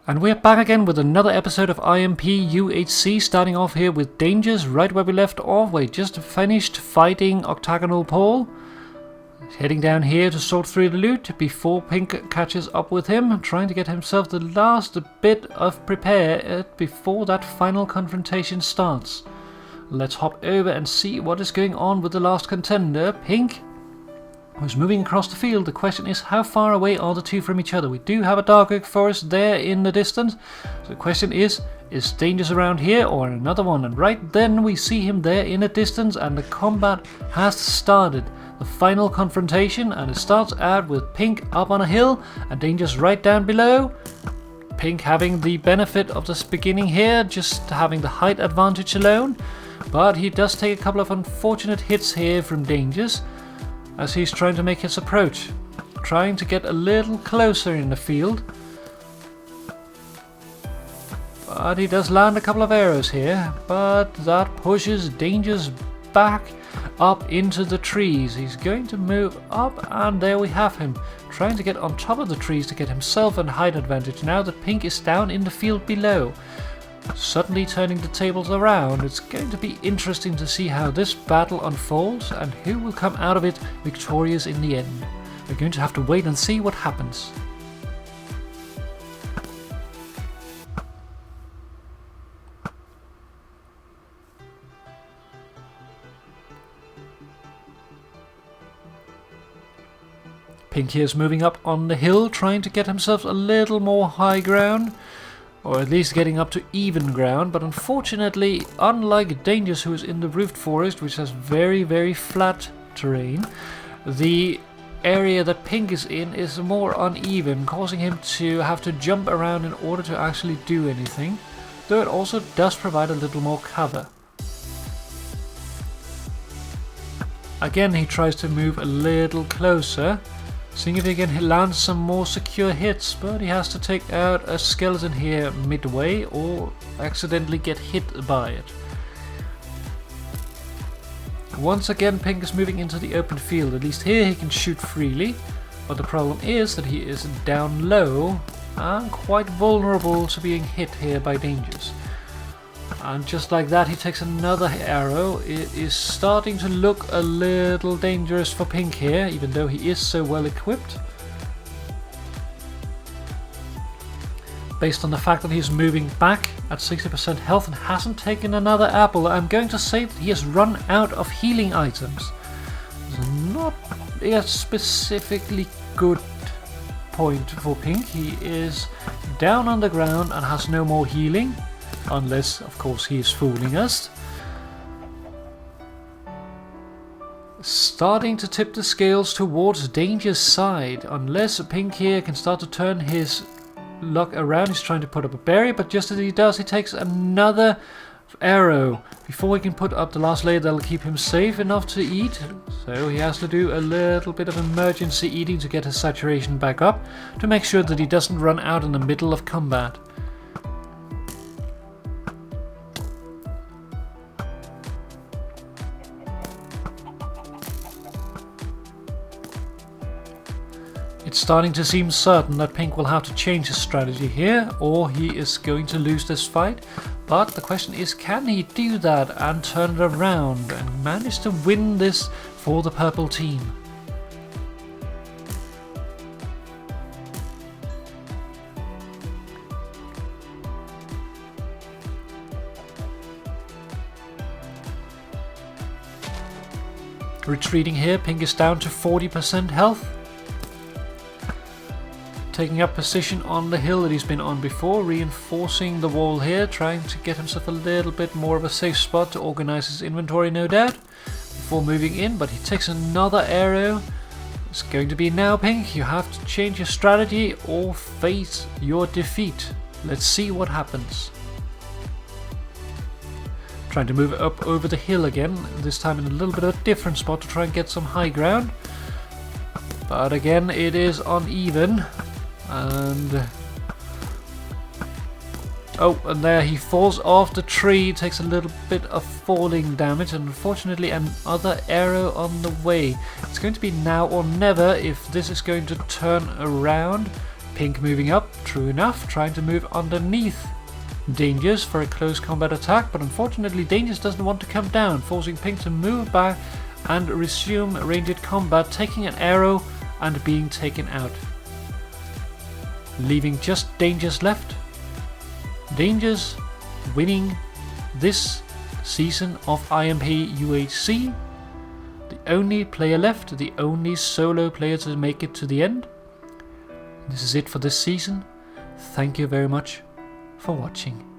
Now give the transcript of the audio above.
And we're back again with another episode of IMP UHC, starting off here with Dangers, right where we left off. We just finished fighting Octagonal Paul. Heading down here to sort through the loot before Pink catches up with him, trying to get himself the last bit of prepare before that final confrontation starts. Let's hop over and see what is going on with the last contender, Pink, who's moving across the field. The question is, how far away are the two from each other? We do have a dark oak forest there in the distance. So the question is Dangers around here or another one? And right then we see him there in the distance, and the combat has started. The final confrontation, and it starts out with Pink up on a hill and Dangers right down below. Pink having the benefit of this beginning here, just having the height advantage alone. But he does take a couple of unfortunate hits here from Dangers, as he's trying to make his approach, trying to get a little closer in the field. But he does land a couple of arrows here, but that pushes Dangers back up into the trees. He's going to move up, and there we have him, trying to get on top of the trees to get himself a height advantage now that Pink is down in the field below. Suddenly turning the tables around. It's going to be interesting to see how this battle unfolds and who will come out of it victorious in the end. We're going to have to wait and see what happens. Pink here is moving up on the hill, trying to get himself a little more high ground, or at least getting up to even ground. But unfortunately, unlike Dangers, who is in the roofed forest, which has very flat terrain, the area that Pink is in is more uneven, causing him to have to jump around in order to actually do anything, though it also does provide a little more cover. Again, he tries to move a little closer, seeing if he can land some more secure hits, but he has to take out a skeleton here midway or accidentally get hit by it. Once again, Pink is moving into the open field. At least here he can shoot freely, but the problem is that he is down low and quite vulnerable to being hit here by Dangers. And just like that, he takes another arrow. It is starting to look a little dangerous for Pink here, even though he is so well equipped. Based on the fact that he's moving back at 60% health and hasn't taken another apple, I'm going to say that he has run out of healing items. It's not a specifically good point for Pink. He is down on the ground and has no more healing. Unless, of course, he is fooling us. Starting to tip the scales towards Danger's side. Unless Pink here can start to turn his luck around. He's trying to put up a berry, but just as he does, he takes another arrow before he can put up the last layer that'll keep him safe enough to eat. So he has to do a little bit of emergency eating to get his saturation back up, to make sure that he doesn't run out in the middle of combat. It's starting to seem certain that Pink will have to change his strategy here, or he is going to lose this fight. But the question is, can he do that and turn it around and manage to win this for the purple team? Retreating here, Pink is down to 40% health. Taking up position on the hill that he's been on before, reinforcing the wall here, trying to get himself a little bit more of a safe spot to organize his inventory, no doubt, before moving in. But he takes another arrow. It's going to be now, Pink. You have to change your strategy or face your defeat. Let's see what happens. Trying to move up over the hill again, this time in a little bit of a different spot to try and get some high ground. But again, it is uneven. And and there he falls off the tree, takes a little bit of falling damage, and unfortunately another arrow on the way. It's going to be now or never if this is going to turn around Pink moving up, true enough, trying to move underneath Dangerous for a close combat attack, but unfortunately Dangerous doesn't want to come down, forcing Pink to move back and resume ranged combat, taking an arrow and being taken out. Leaving just Dangerous left. Dangerous winning this season of IMP UHC. The only player left, the only solo player to make it to the end. This is it for this season. Thank you very much for watching.